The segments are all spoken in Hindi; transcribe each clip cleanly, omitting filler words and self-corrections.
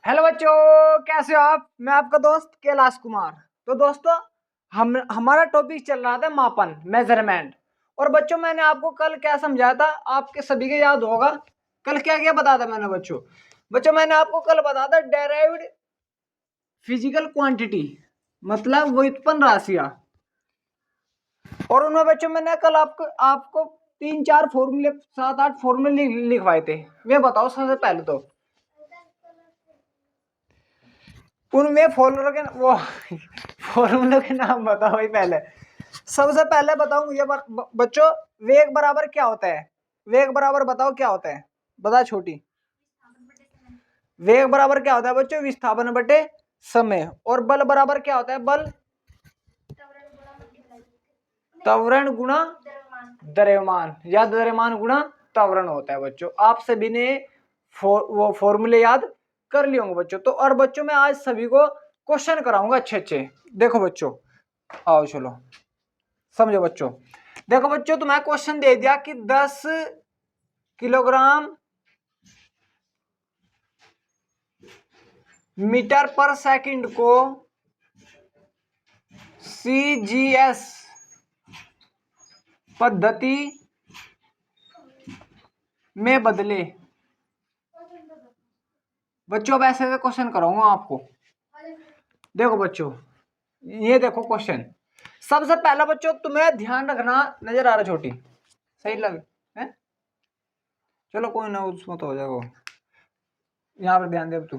हेलो बच्चों, कैसे हो आप। मैं आपका दोस्त कैलाश कुमार। तो दोस्तों, हमारा टॉपिक चल रहा था मापन, मेजरमेंट। और बच्चों, मैंने आपको कल क्या समझाया था, आपके सभी के याद होगा। कल क्या क्या बताया था मैंने बच्चों। मैंने आपको कल बताया था डेराइव्ड फिजिकल क्वांटिटी, मतलब व्युत्पन्न राशियां। और उनमें बच्चों मैंने कल आपको आपको 3-4 फॉर्मूले, 7-8 फॉर्मूले लिखवाए थे। मैं बताओ सबसे पहले तो उनमें फॉर्मूलों के नाम बताओ भाई। पहले सबसे पहले बताऊं ये बच्चों, वेग बराबर क्या होता है। वेग बराबर बताओ क्या होता है, बता छोटी। वेग बराबर क्या होता है बच्चों, विस्थापन बटे समय। और बल बराबर क्या होता है, बल त्वरण गुणा द्रव्यमान, या द्रव्यमान गुणा त्वरण होता है बच्चों। आप सभी ने वो फॉर्मूले याद कर लिए होंगे बच्चों। तो और बच्चों, मैं आज सभी को क्वेश्चन कराऊंगा अच्छे अच्छे। देखो बच्चों, आओ चलो समझो बच्चों। देखो बच्चों, तुम्हें क्वेश्चन दे दिया कि 10 किलोग्राम मीटर पर सेकंड को सीजीएस पद्धति में बदले। बच्चों अब ऐसे क्वेश्चन कराऊंगा आपको। देखो बच्चों, ये देखो क्वेश्चन। सबसे पहला बच्चों तुम्हें ध्यान रखना, नजर आ रहा छोटी, सही लग है। चलो कोई ना, उसमें तो हो जाएगा। यहाँ पर ध्यान दे तू।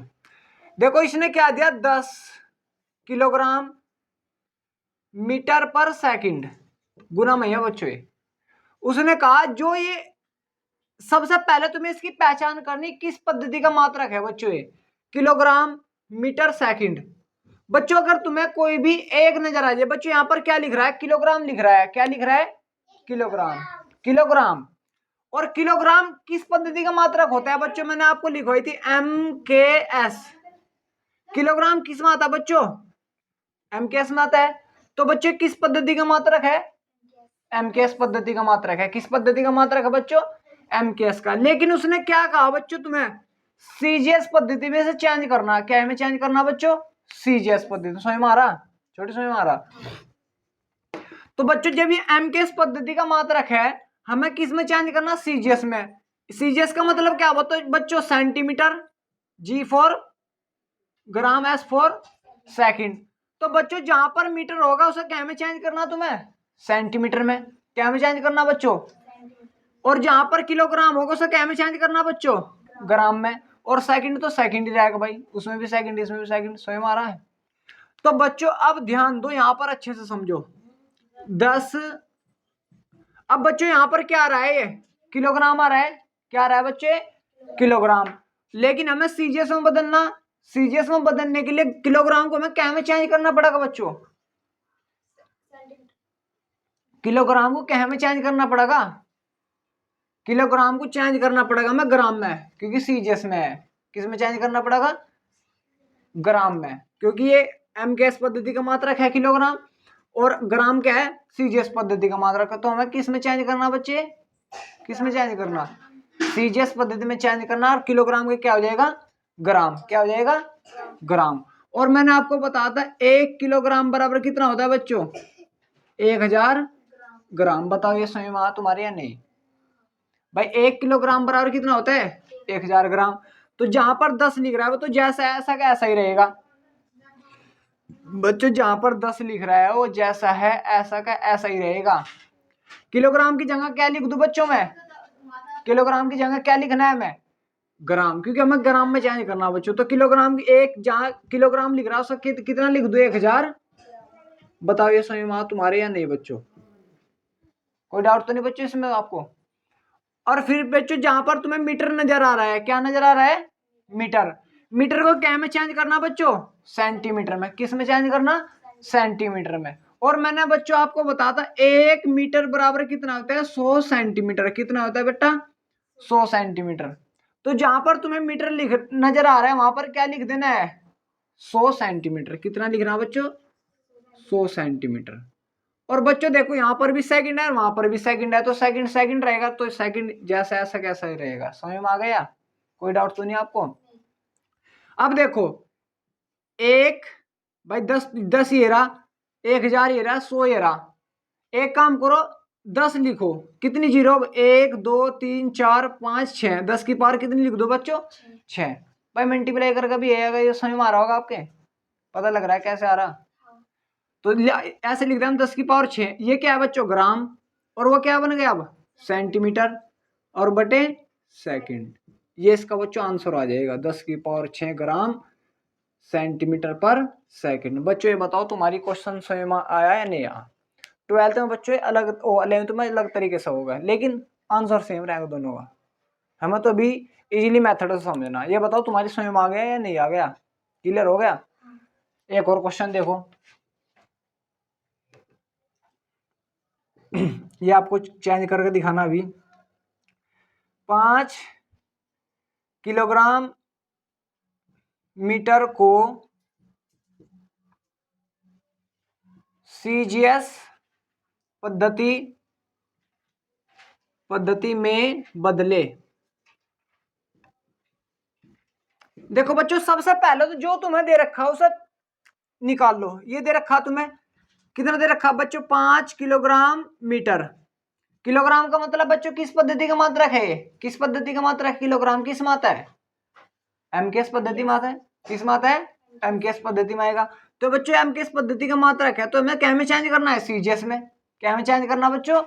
देखो इसने क्या दिया, 10 किलोग्राम मीटर पर सेकंड गुना में है बच्चों। उसने कहा जो ये सबसे पहले तुम्हें इसकी पहचान करनी, किस पद्धति का मात्रक है बच्चों ये, किलोग्राम मीटर सेकंड। बच्चों अगर तुम्हें कोई भी एक नजर आ जाए बच्चों, यहां पर क्या लिख रहा है, किलोग्राम लिख रहा है। क्या लिख रहा है, किलोग्राम। किलोग्राम और किलोग्राम किस पद्धति का मात्रक होता है बच्चों, मैंने आपको लिखवाई थी MKS। किलोग्राम किस में आता है बच्चों, MKS में आता है। तो बच्चों किस पद्धति का मात्रक है, MKS पद्धति का मात्रक है। किस पद्धति का मात्रक है बच्चों, MKS का। लेकिन उसने क्या कहा बच्चों, तुम्हें CGS पद्धति में से चेंज करना। क्या में चेंज करना बच्चों, CGS पद्धति। समझ में आ रहा, छोटे समझ में आ रहा। तो बच्चों जब ये MKS पद्धति का मात्रक है, हमें किस में चेंज करना, CGS में। CGS का मतलब क्या होता है बच्चों, centimetre, G for gram, S for second. तो बच्चों जहां पर मीटर होगा उसे क्या में चेंज करना, तुम्हें सेंटीमीटर में। क्या में चेंज करना बच्चों। और जहां पर किलोग्राम होगा उसे क्या में चेंज करना बच्चों, ग्राम में। और सेकंड तो सेकंड ही रहेगा भाई, उसमें भी सेकंड इसमें भी सेकंड। स्वयं आ रहा है। तो बच्चों अब ध्यान दो, यहां पर अच्छे से समझो। 10, अब बच्चों यहां पर क्या आ रहा है, ये किलोग्राम आ रहा है। क्या आ रहा है बच्चे, किलोग्राम। लेकिन हमें सीजीएस में बदलना। सीजीएस में बदलने के लिए किलोग्राम को हमें क्या में चेंज करना पड़ेगा बच्चों, किलोग्राम को क्या में चेंज करना पड़ेगा, किलोग्राम को चेंज करना पड़ेगा हमें ग्राम में, क्योंकि सीजीएस में है। किस में चेंज करना पड़ेगा, ग्राम में, क्योंकि ये MKS पद्धति का मात्रक है किलोग्राम, और ग्राम क्या है, सीजीएस पद्धति का मात्रक है। तो हमें किस में चेंज करना बच्चे, किस में चेंज करना, सीजीएस पद्धति में चेंज करना। और किलोग्राम के क्या हो जाएगा, ग्राम। क्या हो जाएगा, ग्राम। और मैंने आपको बताया था 1 किलोग्राम बराबर कितना होता है बच्चों, 1000 ग्राम। बताओ ये समझ में आ तुम्हारे या नहीं भाई। 1 किलोग्राम बराबर कितना होता है, 1000 ग्राम। तो जहां पर 10 लिख रहा है वो तो जैसा ऐसा का ऐसा ही रहेगा बच्चों। जहां पर 10 लिख रहा है वो जैसा है ऐसा का ऐसा ही रहेगा। किलोग्राम की जगह क्या लिख दूं बच्चों में, किलोग्राम की जगह क्या लिखना है हमें, ग्राम, क्योंकि हमें ग्राम में चेंज करना बच्चों। तो किलोग्राम की एक जहां किलोग्राम लिख रहा है उसका कितना लिख दो, 1000। बताओ ये समझ में तुम्हारे या नहीं बच्चों, कोई डाउट तो नहीं बच्चों इसमें आपको। और फिर बच्चों जहां पर तुम्हें मीटर नजर आ रहा है, क्या नजर आ रहा है, मीटर। मीटर को क्या में चेंज करना बच्चों, सेंटीमीटर में। किस में चेंज करना, सेंटीमीटर में। और मैंने बच्चों आपको बताया था 1 मीटर बराबर कितना होता है, 100 सेंटीमीटर। कितना होता है बेटा, 100 सेंटीमीटर। तो जहां पर तुम्हें मीटर लिख नजर आ रहा है वहां पर क्या लिख देना है, 100 सेंटीमीटर। कितना लिखना बच्चों, 100 सेंटीमीटर। और बच्चों देखो यहां पर भी सेकंड है, वहां पर भी सेकंड है, तो सेकंड सेकंड रहेगा। तो सेकंड जैसा ऐसा कैसा ही रहेगा। समझ में आ गया, कोई डाउट तो नहीं आपको। अब देखो, एक भाई 10 ये रहा, 1000 ये रहा, 100 ये रहा। एक काम करो, 10 लिखो। कितनी जीरो? 1 2 3 4 5 6। 10 की पावर कितनी लिख दो बच्चों? 6। भाई मल्टीप्लाई करके भी आएगा, ये समझ में आ रहा होगा आपके? पता लग रहा है कैसे आ रहा? तो ऐसे लिख रहे हम 10 की पावर 6। ये क्या है बच्चों? ग्राम। और वो क्या बन गया अब? सेंटीमीटर और बटे सेकंड। ये इसका बच्चों आंसर आ जाएगा, 10 की पावर 6 ग्राम सेंटीमीटर पर सेकंड। बच्चों ये बताओ तुम्हारी क्वेश्चन समझ में आया या नहीं आया? 12th में बच्चों अलग, 11th में अलग तरीके से होगा, लेकिन आंसर सेम रहेगा दोनों का। हमें तो अभी इजीली मेथड से समझना। ये बताओ तुम्हारी समझ में आ गया या नहीं आ गया? क्लियर हो गया? एक और क्वेश्चन देखो। ये आपको चेंज करके दिखाना अभी। 5 किलोग्राम मीटर को सीजीएस पद्धति में बदले। देखो बच्चों, सबसे पहले तो जो तुम्हें दे रखा है उसे निकाल लो। ये दे रखा तुम्हें, कितना दे रखा बच्चों? 5 किलोग्राम मीटर। किलोग्राम का मतलब बच्चों किस पद्धति का मात्रक है? किस पद्धति का मात्रक? किलोग्राम किस मात्रा है? एमकेएस पद्धति में आता है। किस में आता है? एमकेएस पद्धति में आएगा। तो बच्चों एमकेएस पद्धति का मात्रक है, तो हमें क्या में चेंज करना है? सीजीएस में। क्या में चेंज करना बच्चों?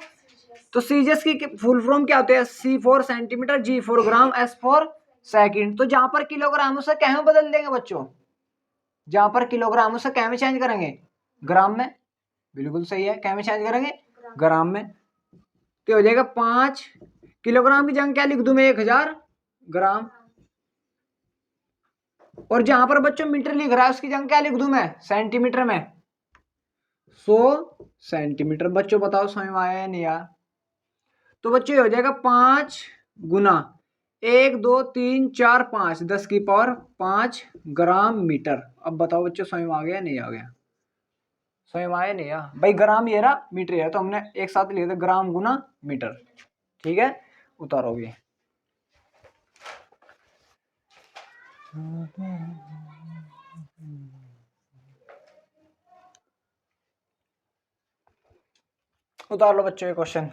तो सीजीएस की फुल फॉर्म क्या होती है? C for centimetre, G for gram, S for second. तो जहां पर किलोग्राम उसे क्या में बदल देंगे बच्चों? जहां पर किलोग्राम उसे क्या में चेंज करेंगे? ग्राम में। बिल्कुल सही है, क्या में चेंज करेंगे? ग्राम में। तो हो जाएगा 5 किलोग्राम की जगह क्या लिख दूं मैं? 1000 ग्राम। और जहां पर बच्चों मीटर लिख रहा है उसकी जगह क्या लिख दूं मैं? सेंटीमीटर में। 100 सेंटीमीटर। बच्चों बताओ समझ में आया या नहीं आया? तो बच्चों ये हो जाएगा 5 गुना 1 2 3 4 5, 10 की पावर 5 ग्राम मीटर। अब बताओ बच्चों समझ में आ गया नहीं आ गया? समझ में आया नहीं आया? भाई ग्राम ये रहा, मीटर ये, तो हमने एक साथ लिख दिया ग्राम गुना मीटर। ठीक है, उतारोगे। उतार लो बच्चों ये क्वेश्चन।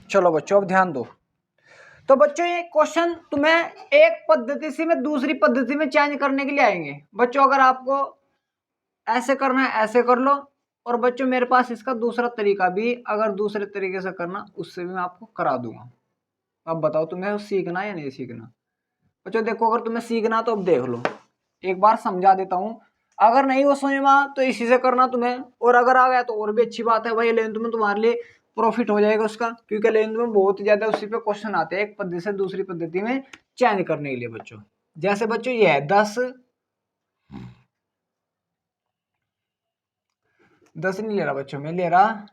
चलो बच्चों अब ध्यान दो। तो बच्चों ये क्वेश्चन तुम्हें एक पद्धति से में दूसरी पद्धति में चेंज करने के लिए आएंगे। बच्चों अगर आपको ऐसे करना है ऐसे कर लो, और बच्चों मेरे पास इसका दूसरा तरीका भी, अगर दूसरे तरीके से करना उससे भी मैं आपको करा दूंगा। अब बताओ तुम्हें सीखना है या नहीं सीखना? बच्चों देखो, अगर तुम्हें सीखना तो अब देख लो, एक बार समझा देता हूँ। अगर नहीं वो समझ में आ तो इसी से करना तुम्हें, और अगर आ गया तो और भी अच्छी बात है भाई, लेकिन तुम्हें तुम्हारे लिए प्रॉफिट हो जाएगा उसका, क्योंकि लेकिन में बहुत ज्यादा उसी पे क्वेश्चन आते हैं एक पद्धति से दूसरी पद्धति में चेंज करने के लिए बच्चों। जैसे बच्चों ये है 10 नहीं ले रहा बच्चों, मैं ले रहा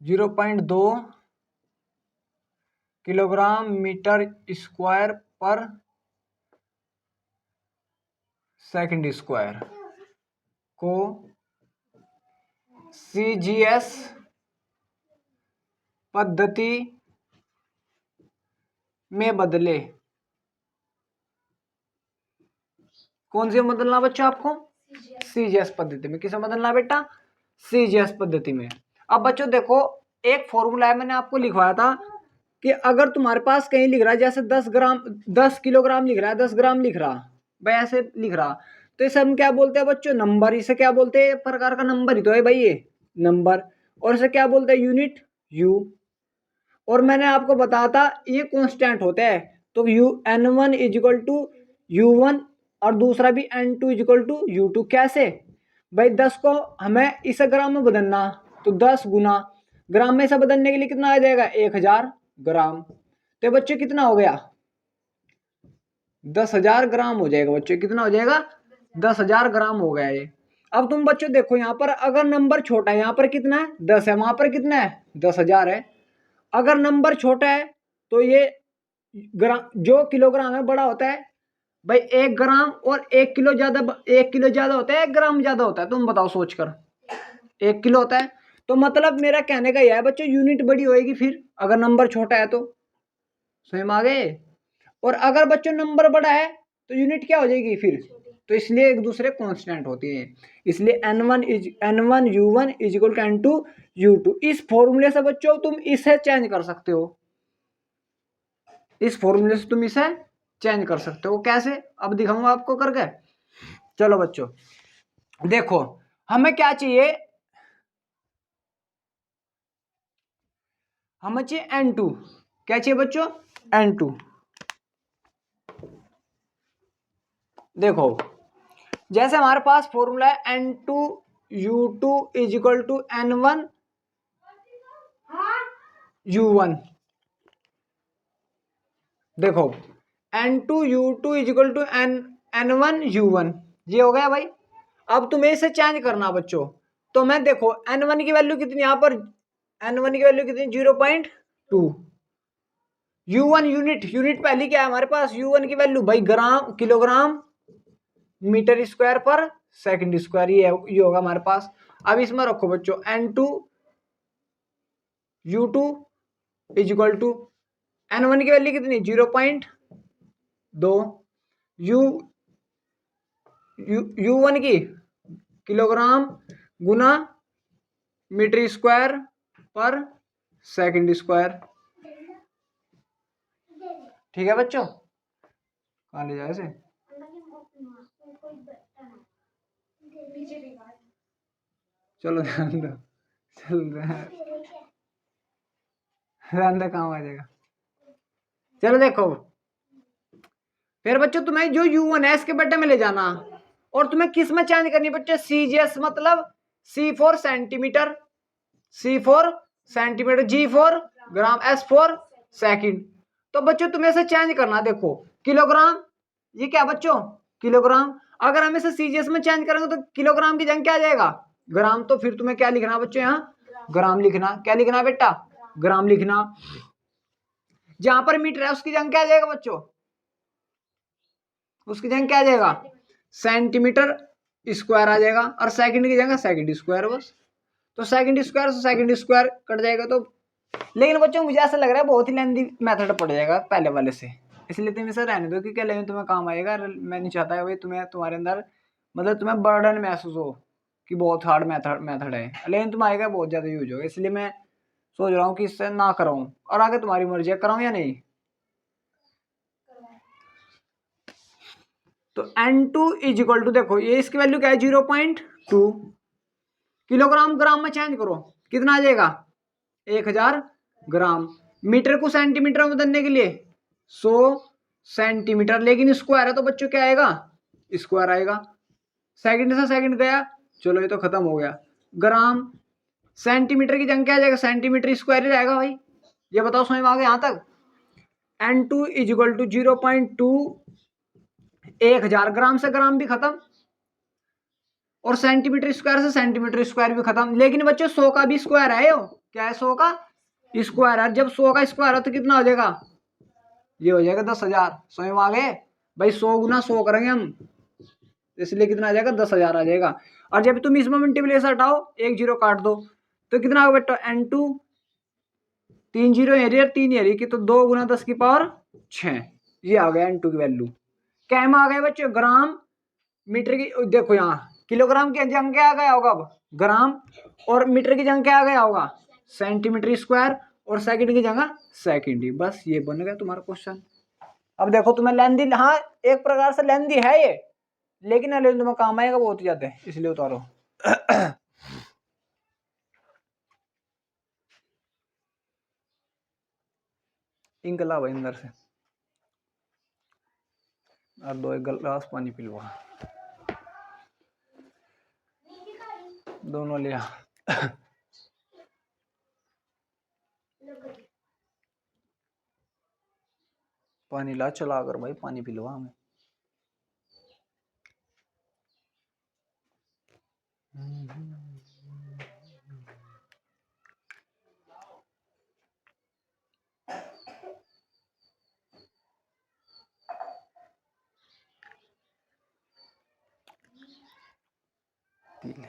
0.2 किलोग्राम मीटर स्क्वायर पर सेकंड स्क्वायर को सीजीएस पद्धति में बदले। कौन सी बदलना बच्चों आपको? सीजीएस पद्धति में। किसे बदलना बेटा? सीजीएस पद्धति में। अब बच्चों देखो, एक फॉर्मूला है, मैंने आपको लिखवाया था कि अगर तुम्हारे पास कहीं लिख रहा है जैसे 10 ग्राम, 10 किलोग्राम लिख रहा है, 10 ग्राम लिख रहा भाई, ऐसे लिख रहा, तो इसे हम क्या बोलते हैं बच्चों? नंबर। इसे क्या बोलते हैं? एक प्रकार का नंबर ही तो है भाई ये, नंबर। और इसे क्या बोलते हैं? Unit, you. और मैंने आपको बताया था ये कांस्टेंट होता है, तो you n1 is equal to u1 और दूसरा भी n2 is equal to u2। कैसे भाई? 10 को हमें इसे ग्राम में बदलना, तो 10 गुना ग्राम में इसे बदलने के लिए कितना आ जाएगा? 1000 ग्राम। तो बच्चों कितना हो गया? 10,000 ग्राम हो जाएगा बच्चों। कितना हो जाएगा? 10,000 ग्राम हो गया ये। अब तुम बच्चों देखो, यहाँ पर अगर नंबर छोटा है, यहाँ पर कितना है? 10 है, वहां पर कितना है? 10,000 है। अगर नंबर छोटा है तो ये ग्राम, जो किलोग्राम है, बड़ा होता है भाई। 1 ग्राम और 1 किलो ज्यादा, 1 किलो ज्यादा होता है, 1 ग्राम ज्यादा होता है? तुम बताओ सोचकर। 1 किलो होता है। तो मतलब मेरा कहने का यह है बच्चों, यूनिट बड़ी होएगी फिर अगर नंबर छोटा है तो। समझ आ गए? और अगर बच्चों नंबर बड़ा है तो यूनिट क्या हो जाएगी फिर? तो इसलिए एक दूसरे कांस्टेंट होती है। इसलिए n1 u1 is equal to n2 u2। इस फॉर्मूले से बच्चों तुम इसे चेंज कर सकते हो। इस फॉर्मूले से तुम इसे चेंज कर सकते हो। कैसे? अब दिखाऊंगा आपको करके। चलो बच्चों देखो, हमें क्या चाहिए? हमें चाहिए n2। क्या चाहिए बच्चों? n2। देखो, जैसे हमारे पास फॉर्मूला है n2 u2 is equal to n1 u1। देखो, n2 u2 is equal to n1 u1, ये हो गया भाई। अब तुम्हें इसे चेंज करना बच्चों, तो मैं देखो n1 की वैल्यू कितनी, यहां पर n1 की वैल्यू कितनी? 0.2। u1 यूनिट, यूनिट पहली क्या है हमारे पास? u1 की वैल्यू भाई ग्राम, किलोग्राम मीटर स्क्वायर पर सेकंड स्क्वायर, ये होगा हमारे पास। अब इसमें रखो बच्चों n2 u2 is equal to n1 की वैल्यू कितनी? 0.2। यू u1 की किलोग्राम गुना मीटर स्क्वायर पर सेकंड स्क्वायर। ठीक है बच्चों? कहाँ ले जाए इसे? चलो ध्यान दो, चलो ध्यान दो, काम आ जाएगा। चलो देखो, फिर बच्चों तुम्हें जो u1 है इसके बट्टे में ले जाना, और तुम्हें किस में चेंज करनी बच्चे? सीजीएस, मतलब C for centimetre, C for centimetre, G for gram, S for second. तो बच्चों तुम्हें इसे चेंज करना। देखो किलोग्राम, ये क्या बच्चों? किलोग्राम। अगर हम इसे सीजीएस में चेंज करेंगे तो किलोग्राम की जगह क्या आ जाएगा? ग्राम। तो फिर तुम्हें क्या लिखना बच्चों? यहाँ ग्राम लिखना। क्या लिखना बेटा? ग्राम लिखना। जहां पर मीटर है उसकी जगह क्या आ जाएगा बच्चों? उसकी जगह क्या आ जाएगा? सेंटीमीटर स्क्वायर आ जाएगा, और सेकंड की जगह सेकंड स्क्वायर बस। तो सेकंड स्क्वायर से सेकंड स्क्वायर कट जाएगा। तो लेकिन बच्चों मुझे ऐसा लग रहा है बहुत ही लेंदी मेथड पड़ जाएगा पहले वाले से, इसलिए तुम इसे रहने दो, क्योंकि लेकिन तुम्हें काम आएगा। मैं नहीं चाहता भाई तुम्हें, तुम्हारे अंदर मतलब तुम्हें बर्डन महसूस हो कि बहुत हार्ड मेथड है, लेकिन तुम आएगा बहुत ज्यादा यूज होगा। इसलिए मैं सोच रहा हूँ कि इससे ना कराऊं, और आगे तुम्हारी मर्जी है कराऊं या नहीं। तो n2 इज इक्वल टू, देखो ये इसकी वैल्यू क्या है? 0.2। किलोग्राम ग्राम में चेंज करो, कितना आ जाएगा? 1000 ग्राम। मीटर को सेंटीमीटर में बदलने के लिए 100 सेंटीमीटर, लेकिन स्क्वायर है तो बच्चों क्या आएगा? स्क्वायर आएगा। सेकंड से सेकंड गया, चलो ये तो खत्म हो गया। ग्राम, सेंटीमीटर की जगह क्या आ जाएगा? सेंटीमीटर स्क्वायर ही रहेगा भाई। ये बताओ समझ में आ गया यहाँ तक? n2 इज इक्वल टू 0.2, 1000 ग्राम से ग्राम भी खत्म, और सेंटीमीटर स्क्वायर से सेंटीमीटर स्क्वायर भी खत्म। लेकिन बच्चों 100 का भी स्क्वायर है, यो क्या है? 100 का स्क्वायर है। जब 100 का स्क्वायर है तो कितना हो जाएगा? ये हो जाएगा 10,000। समझ में आ गए भाई? 100 गुना 100 करेंगे हम, इसलिए कितना आ जाएगा? 10,000 आ जाएगा। और जब तुम इसमें मल्टीप्लिकेशन हटाओ, एक जीरो काट दो, तो कितना होगा बेटा? n2 3 जीरो एरियर 3 एरियर की, तो 2 गुना 10 की पावर 6, ये आ गया N2 की वैल्यू। क्या में आ गए बच्चों? ग्राम मीटर की, देखो यहाँ किलोग्राम की जंग क्या आ गया होगा अब? ग्राम, और मीटर की जंग क्या आ गया होगा? सेंटीमीटर स्क्वायर, और सेकंड की जगह सेकंड ही। बस ये बन गया तुम्हारा क्वेश्चन। अब देखो तुम्हें लेंदी, हाँ एक प्रकार से लेंदी है ये, लेकिन अगले तुम्हें काम आएगा बहुत ज्यादा है, इसलिए उतारो। इंक ला भाई अंदर से, और 2 एक गिलास पानी पिलवा, दोनों लिया। पानी ला चला कर भाई, पानी पिलवा हमें। पी ले,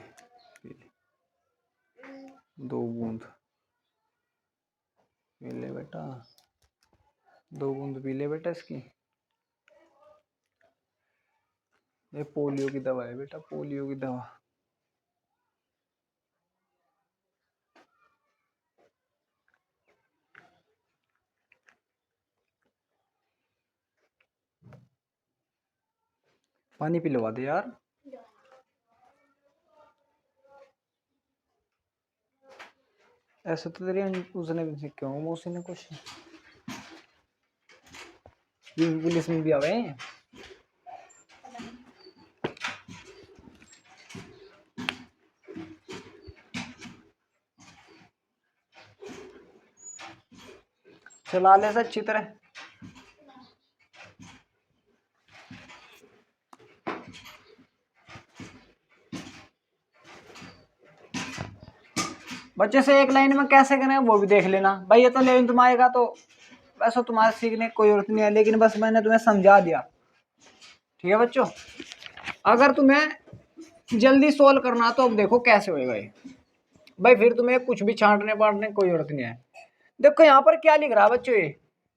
पी ले, 2 बूंद पी ले बेटा, 2 बूंद पी ले बेटा इसकी। ये पोलियो की दवा है बेटा, पोलियो की दवा। पानी पिलवा दे यार। ऐसा तो तेरी उसने भी क्यों मौसी ने कुछ पुलिस में भी आवे। चला ले से अच्छी तरह। बच्चे से एक लाइन में कैसे करें वो भी देख लेना भाई। ये तो लेकिन तुम आएगा तो वैसा तुम्हारे सीखने की कोई जरूरत नहीं है, लेकिन बस मैंने तुम्हें समझा दिया, ठीक है बच्चों। अगर तुम्हें जल्दी सोल्व करना तो अब देखो कैसे होएगा ये भाई, फिर तुम्हें कुछ भी छांटने पाटने की कोई जरूरत नहीं है। देखो यहाँ पर क्या लिख रहा है बच्चों, ये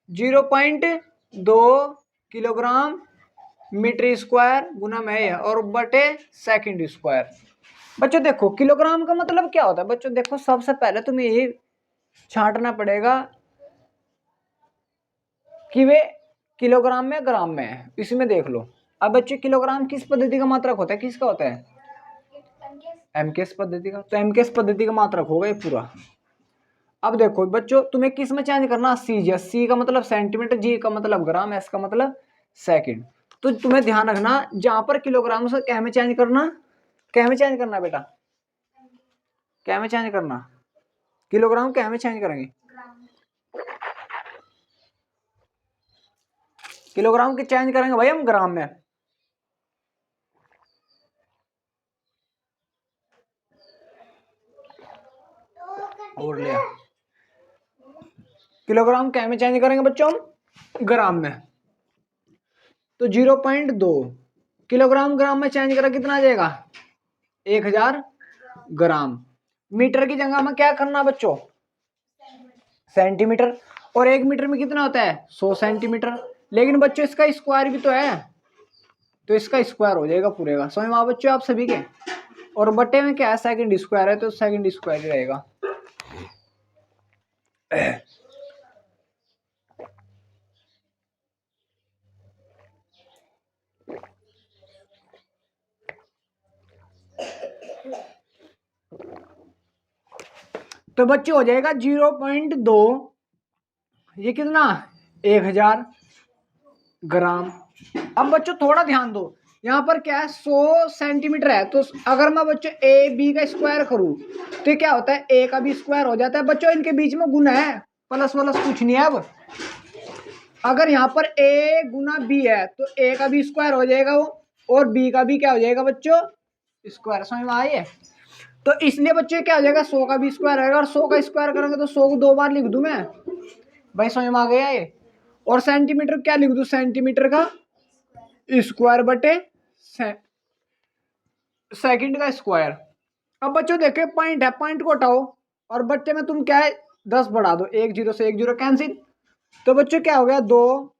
0.2 किलोग्राम मीटर स्क्वायर गुना में है और बटे सेकंड स्क्वायर। बच्चों देखो किलोग्राम का मतलब क्या होता है बच्चों, देखो सबसे पहले तुम्हें ये छांटना पड़ेगा कि वे किलोग्राम में ग्राम में है, इसमें देख लो। अब बच्चों किलोग्राम किस पद्धति का मात्रक होता है, किसका होता है? एमकेएस पद्धति का। तो एमकेएस पद्धति का मात्रक होगा ये पूरा। अब देखो बच्चों तुम्हें किस में चेंज करना, सी, सी का मतलब सेंटीमीटर, जी का मतलब ग्राम, एस का मतलब सेकंड। तो तुम्हें ध्यान रखना जहां पर किलोग्राम से क्या में चेंज करना, क्या में चेंज करना बेटा, क्या में चेंज करना, किलोग्राम क्या में चेंज करेंगे, किलोग्राम के चेंज करेंगे भाई हम ग्राम में। और लिया किलोग्राम क्या में चेंज करेंगे बच्चों हम ग्राम में। तो 0.2 किलोग्राम ग्राम में चेंज करा कितना आ जाएगा, 1000 ग्राम। मीटर की जगह में क्या करना बच्चों, सेंटीमीटर, और 1 मीटर में कितना होता है 100 सेंटीमीटर। लेकिन बच्चों इसका स्क्वायर भी तो है, तो इसका स्क्वायर हो जाएगा पूरे का, समझ में आ बच्चों आप सभी के। और बटे में क्या है सेकंड स्क्वायर है, तो सेकंड स्क्वायर ही रहेगा। तो बच्चों हो जाएगा 0.2, ये कितना 1000 ग्राम। अब बच्चों थोड़ा ध्यान दो, यहाँ पर क्या है 100 सेंटीमीटर है, तो अगर मैं बच्चों ए बी का स्क्वायर करूं तो क्या होता है ए का भी स्क्वायर हो जाता है बच्चों, इनके बीच में गुना है, प्लस वलस कुछ नहीं है। अब अगर यहाँ पर ए गुना बी है तो ए का भी स्क्वायर हो जाएगा वो, और बी का भी क्या हो जाएगा बच्चों स्क्वायर, समझ में आई है। तो इसलिए बच्चों क्या हो जाएगा 100 का भी स्क्वायर रहेगा, और 100 का स्क्वायर करेंगे तो 100 को 2 बार लिख दूं मैं भाई, समझ में आ गया ये। और सेंटीमीटर क्या लिख दूं, सेंटीमीटर का स्क्वायर बटे सेकंड का स्क्वायर। अब बच्चों देखो पॉइंट है, पॉइंट को हटाओ और बच्चे में तुम क्या है 10 बढ़ा दो, 1 जीरो से 1 जीरो कैंसिल। तो बच्चों क्या हो गया, 2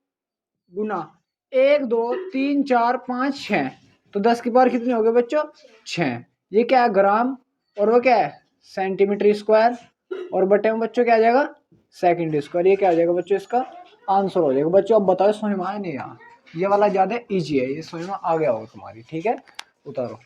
गुना 1 2 3 4 5 6, तो 10 की पावर कितनी हो गई बच्चों, 6। ये क्या है ग्राम, और वो क्या है सेंटीमीटर स्क्वायर, और बटे में बच्चों क्या आ जाएगा सेकंड स्क्वायर। ये क्या आ जाएगा बच्चों, इसका आंसर हो जाएगा। बच्चों अब बताओ समझ में आया नहीं आया, ये वाला ज्यादा इजी है, ये समझ में आ गया होगा तुम्हारी, ठीक है उतारो।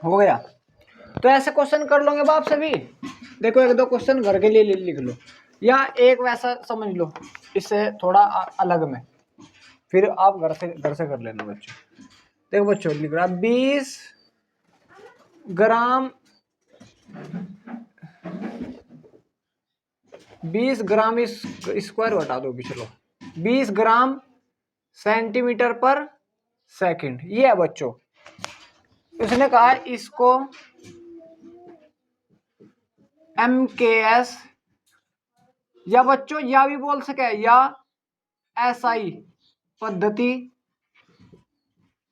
हो गया। तो ऐसे क्वेश्चन कर लोगे बाप सभी। देखो एक दो क्वेश्चन घर के लिए लिख लो, या एक वैसा समझ लो इससे थोड़ा अलग में, फिर आप घर से कर लेना बच्चों। देखो बच्चों लिख रहा 20 ग्राम 20 ग्राम स्क्वायर हटा दो भी, चलो 20 ग्राम सेंटीमीटर पर सेकंड, ये है बच्चों। उसने कहा इसको MKS, या बच्चों या भी बोल सके, या SI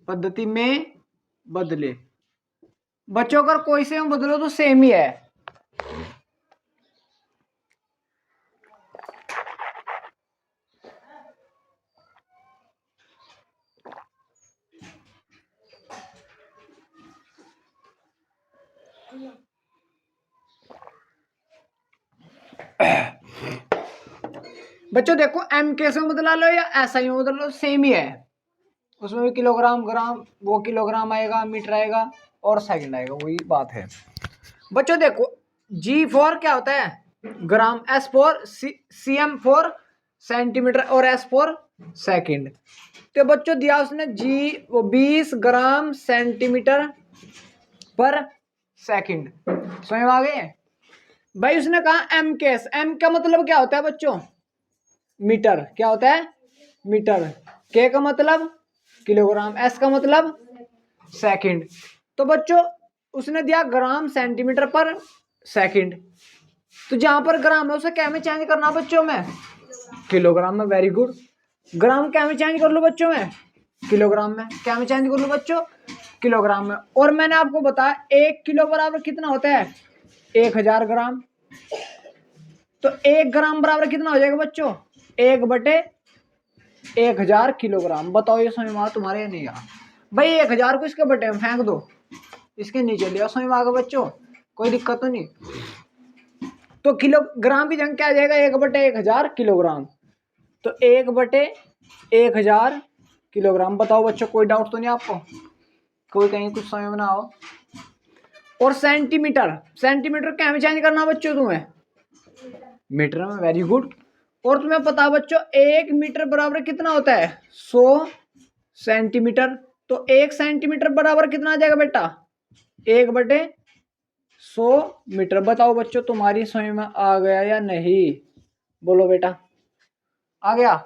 पद्धति में बदले। बच्चों अगर कोई से में बदलो तो सेम ही है। बच्चों देखो MKS में बदला लो या SI में बदला लो, सेम ही है। उसमें भी किलोग्राम ग्राम, वो किलोग्राम आएगा, मीटर आएगा और सेकंड आएगा, वही बात है। बच्चों देखो G4 क्या होता है ग्राम, S4 CM फॉर सेंटीमीटर और S फॉर सेकंड। तो बच्चों दिया उसने वो 20 ग्राम सेंटीमीटर पर सेकंड, समझ में आ गए भाई। उसने कहा MKS, M का मतलब क्या होता है बच्चों मीटर, क्या होता है मीटर, K का मतलब किलोग्राम, S का मतलब सेकंड। तो बच्चों उसने दिया ग्राम सेंटीमीटर पर सेकंड, तो जहां पर ग्राम है उसे क्या में चेंज करना बच्चों में, किलोग्राम में। Very good. ग्राम क्या में चेंज कर लो बच्चों में, किलोग्राम में। क्या में चेंज कर लो बच्चों, किलोग्राम में। और मैंने आपको बताया 1 किलो बराबर कितना होता है 1000 ग्राम। तो 1 ग्राम बराबर कितना हो जाएगा बच्चों, 1/1000 किलोग्राम। बताओ ये समझ में तुम्हारे या नहीं आ भाई, 1000 को इसके बटे में फेंक दो, इसके नीचे लिया, समझ में आ गया बच्चों, कोई दिक्कत तो नहीं। तो किलोग्राम की जगह क्या आ जाएगा 1/1000 किलोग्राम, तो 1/1000 किलोग्राम। बताओ बच्चों कोई डाउट तो नहीं आपको, कोई कहीं कुछ समझ में ना हो। और सेंटीमीटर, सेंटीमीटर क्या में चेंज करना बच्चों तुम्हें, मीटर में। Very good. और तुम्हें पता बच्चों 1 मीटर बराबर कितना होता है 100 सेंटीमीटर। तो 1 सेंटीमीटर बराबर कितना आ जाएगा बेटा 1/100 मीटर। बताओ बच्चों तुम्हारी समझ में आ गया या नहीं, बोलो बेटा आ गया।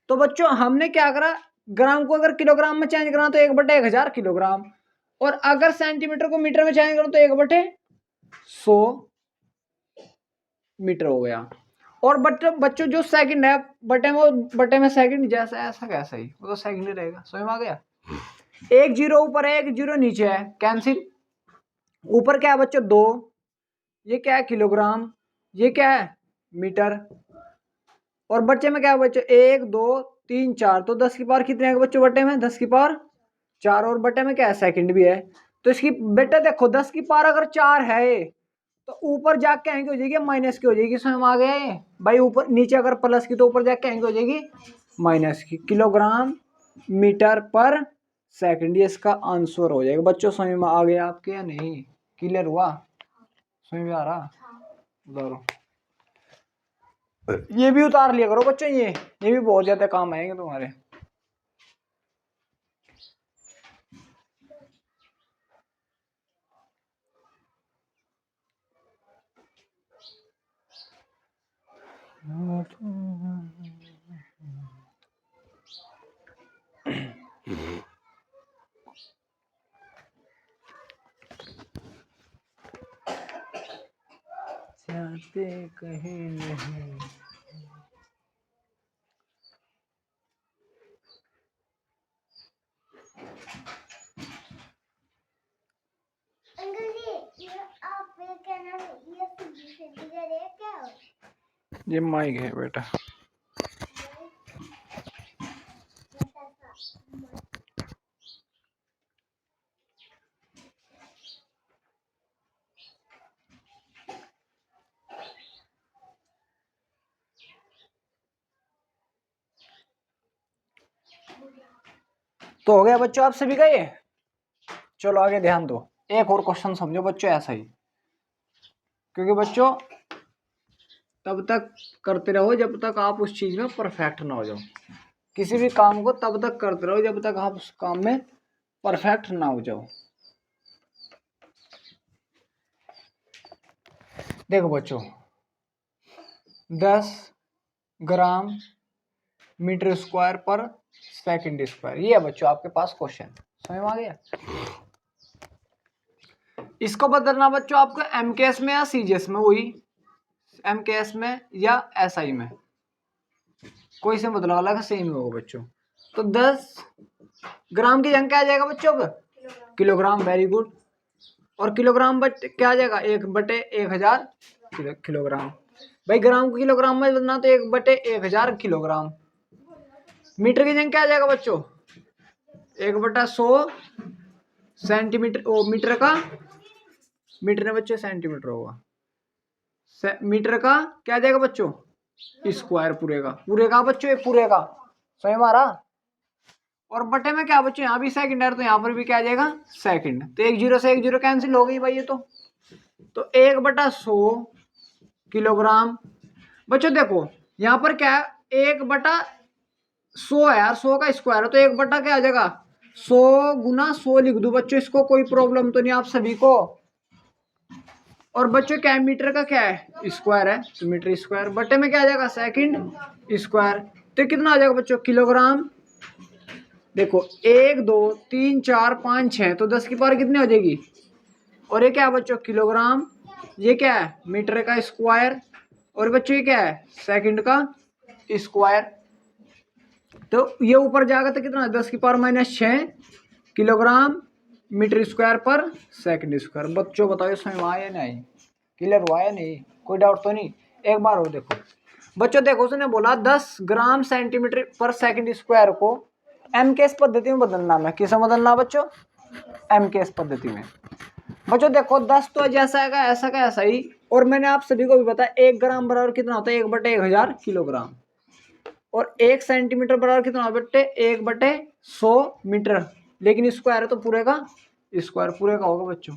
तो बच्चों हमने क्या करा, ग्राम को अगर किलोग्राम में चेंज करना तो 1/1000 किलोग्राम, और अगर सेंटीमीटर को मीटर में चेंज करो तो 1/100 मीटर हो गया। और बच्चों जो सेकंड है बटे में सेकंड, जैसा ऐसा कैसा ही, वो तो सेकंड ही रहेगा, समझ में आ गया। 1 जीरो ऊपर है 1 जीरो नीचे है, कैंसिल। ऊपर क्या है बच्चों 2, ये क्या है किलोग्राम, ये क्या है मीटर। और बच्चे में क्या है बच्चों 1 2 3 4, तो 10 की पावर कितने आएगा बच्चों बटे में, 10 की पावर 4 और बटे में क्या है सेकंड भी है। तो इसकी बेटा देखो 10 की पावर अगर 4 है तो ऊपर जाके आएंगे हो जाएगी माइनस की हो जाएगी। इसमें आ गया ये भाई, ऊपर नीचे अगर प्लस की तो ऊपर जाके आएंगे हो जाएगी माइनस की। किलोग्राम मीटर पर सेकंड, ये इसका आंसर हो जाएगा बच्चों। समझ में आ गया आपके या नहीं? क्लियर हुआ? समझ में आ रहा? उतारो, ये भी उतार लिया करो बच्चों, ये भी बहुत ज्यादा काम आएंगे तुम्हारे। चाहते कहीं नहीं। ये माइक है बेटा। तो हो गया बच्चों आप सभी का ये। चलो आगे ध्यान दो, एक और क्वेश्चन समझो बच्चों ऐसा ही, क्योंकि बच्चों तब तक करते रहो जब तक आप उस चीज में परफेक्ट ना हो जाओ। किसी भी काम को तब तक करते रहो जब तक आप उस काम में परफेक्ट ना हो जाओ। देखो बच्चों, 10 ग्राम मीटर स्क्वायर पर सेकंड स्क्वायर, ये है बच्चों आपके पास क्वेश्चन। समझ में आ गया? इसको बदलना बच्चों आपको एमकेएस में या सीजीएस में, वही एमकेएस में या एसआई में, कोई से बदलाव अलग सेम ही होगा बच्चों। तो 10 ग्राम की जगह क्या आ जाएगा बच्चों? अब किलोग्राम, वेरी गुड। और किलोग्राम बट क्या आ जाएगा? 1/1000 किलोग्राम। भाई ग्राम को किलोग्राम में बदलना तो 1/1000 किलोग्राम। मीटर की जगह क्या आ जाएगा बच्चों? 1/100 सेंटीमीटर। ओ मीटर का, मीटर में बच्चों सेंटीमीटर होगा। मीटर का क्या आ जाएगा बच्चों? स्क्वायर पूरे का, पूरे का बच्चों, ये पूरे का। सही हमारा। और बटे में क्या बच्चों? यहाँ भी सेकंड है तो यहाँ पर भी क्या आ जाएगा? सेकंड। तो 1 जीरो से 1 जीरो कैंसिल हो गई भाई ये तो 1/100 किलोग्राम। बच्चों देखो यहाँ पर क्या है, 1/100 है यार, 100 का स्क्वायर है तो 1 बटा क्या आ जाएगा? 100 × 100 लिख दो बच्चों, इसको कोई प्रॉब्लम तो नहीं आप सभी को? और बच्चों क्या है, मीटर का क्या है? स्क्वायर है तो मीटर स्क्वायर। बटे में क्या आ जाएगा? Second square. तो कितना आ जाएगा बच्चों? किलोग्राम। देखो 1 2 3 4 5 6, तो 10 की पावर कितनी हो जाएगी? और ये क्या है बच्चों? किलोग्राम। ये क्या है? मीटर का स्क्वायर। और बच्चों ये क्या है? सेकंड का स्क्वायर। तो ये ऊपर जाएगा तो कितना? 10 की पावर -6 किलोग्राम मीटर स्क्वायर पर सेकंड स्क्वायर। बच्चों बताओ समझ में आया नहीं? क्लियर हुआ या नहीं? कोई डाउट तो नहीं? एक बार और देखो बच्चों, देखो उसने बोला 10 ग्राम सेंटीमीटर पर सेकंड स्क्वायर को एमकेएस पद्धति में बदलना है। किसे बदलना बच्चों? एमकेएस पद्धति में। बच्चों देखो 10 तो जैसा है ऐसा का ऐसा ही। और मैंने आप सभी को भी बताया 1 ग्राम बराबर कितना होता है? 1/1000 किलोग्राम। और 1 सेंटीमीटर बराबर कितना बट्टे? 1/100 मीटर। लेकिन स्क्वायर है तो पूरे का स्क्वायर, पूरे का होगा बच्चों।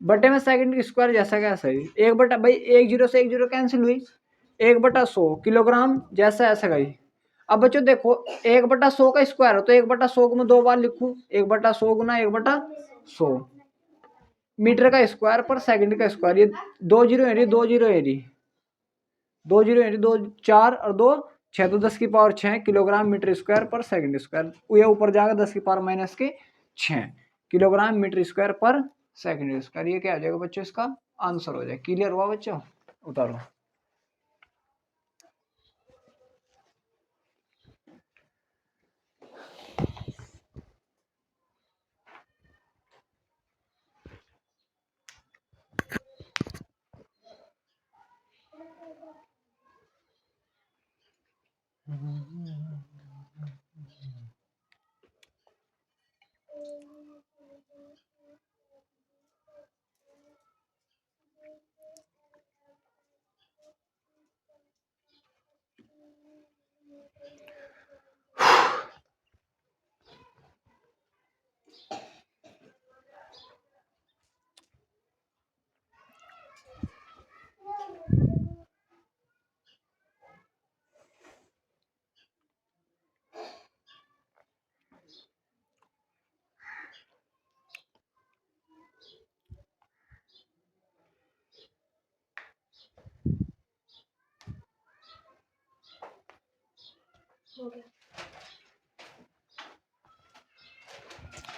बटे में सेकंड की स्क्वायर जैसा का ऐसा ही। 1 भाई 1 जीरो से 1 जीरो कैंसिल हुई। 1/100 किलोग्राम जैसा ऐसा का ही। अब बच्चों देखो 1/100 का स्क्वायर है तो 1/100 को मैं 2 बार लिखूं, 1/100 गुना 1/100 मीटर का स्क्वायर पर सेकंड का स्क्वायर। ये 2 जीरो है, 2 जीरो है, 2 जीरो है, 2 4 और 2 6, तो 10 की पावर 6 किलोग्राम मीटर स्क्वायर पर सेकंड स्क्वायर। ये ऊपर जाएगा 10 की पावर -6 किलोग्राम मीटर स्क्वायर पर सेकंड स्क्वायर। ये क्या हो जाएगा बच्चों? इसका आंसर हो जाएगा। क्लियर हुआ बच्चों? उतारो।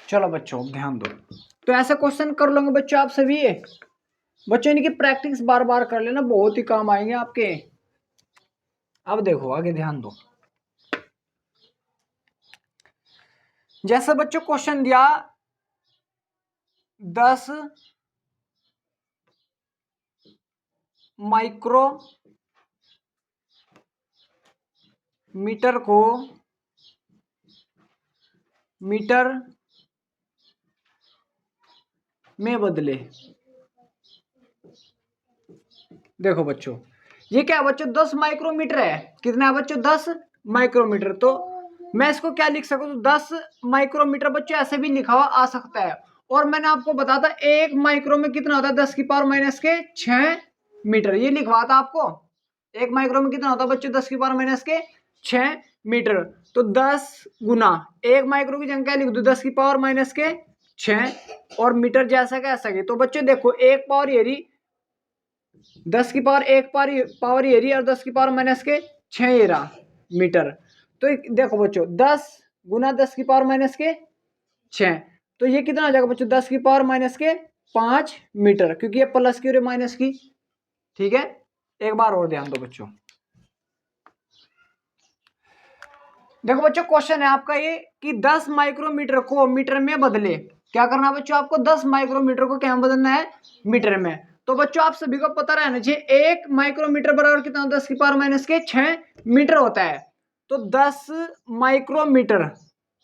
चलो बच्चों ध्यान दो, तो ऐसे क्वेश्चन कर लोगे बच्चों आप सभी ये। बच्चों इनकी प्रैक्टिस बार बार कर लेना, बहुत ही काम आएंगे आपके। अब देखो आगे ध्यान दो। जैसे बच्चों क्वेश्चन दिया 10 माइक्रो मीटर को मीटर में बदले। देखो बच्चों ये क्या है बच्चों, 10 माइक्रोमीटर है। कितना है बच्चों, 10 माइक्रोमीटर। तो मैं इसको क्या लिख सकूं, तो 10 माइक्रोमीटर बच्चों ऐसे भी लिखा हुआ आ सकता है। और मैंने आपको बताया था 1 माइक्रो में कितना होता है, 10 की पावर माइनस के 6 मीटर। ये लिखवा था आपको, 1 माइक्रो में कितना होता है बच्चों, 10 की पावर माइनस के 6 मीटर। तो 10 गुना 1 माइक्रो की जगह लिख दो 10 की पावर माइनस के 6, और मीटर जैसा कैसा के। तो बच्चों देखो एक पावर ये रही 10 की पावर एक पावर ये रही, और 10 की पावर माइनस के 6 ये रहा मीटर। तो देखो बच्चों 10 गुना 10 की पावर माइनस के 6, तो ये कितना आ जाएगा बच्चों, 10 की पावर माइनस के 5 मीटर, क्योंकि ये प्लस की और माइनस की। ठीक है, एक बार और ध्यान दो बच्चों। देखो बच्चों क्वेश्चन है आपका ये कि 10 माइक्रोमीटर को मीटर में बदले। क्या करना है बच्चों, आपको 10 माइक्रोमीटर को क्या बदलना है, मीटर में। तो बच्चों आप सभी को पता रहना चाहिए 1 माइक्रोमीटर बराबर कितना, 10 की पावर माइनस के 6 मीटर होता है। तो 10 माइक्रोमीटर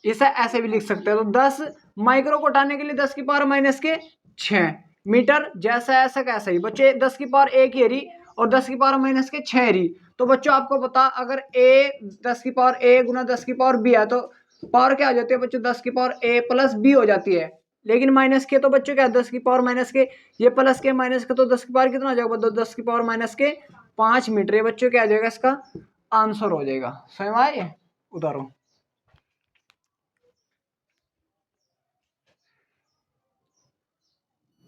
इसे ऐसे भी लिख सकते हैं। तो 10 माइक्रो को हटाने के लिए 10 की पावर माइनस के 6 मीटर, जैसा ऐसा कैसा ही बच्चे 10 की पावर एक ही रही और 10 की पावर माइनस के 6 रही। तो बच्चों आपको पता अगर a 10 की पावर a गुना 10 की पावर b है, तो पावर क्या हो जाती है बच्चों, 10 की पावर a प्लस b हो जाती है। लेकिन माइनस के तो बच्चों क्या है, 10 की पावर माइनस के, ये प्लस के माइनस के, तो 10 की पावर कितना हो जाएगा, तो 10 की पावर माइनस के 5 मीटर। ये बच्चों क्या आ जाएगा, इसका आंसर हो जाएगा। समझ में आए, उतारो।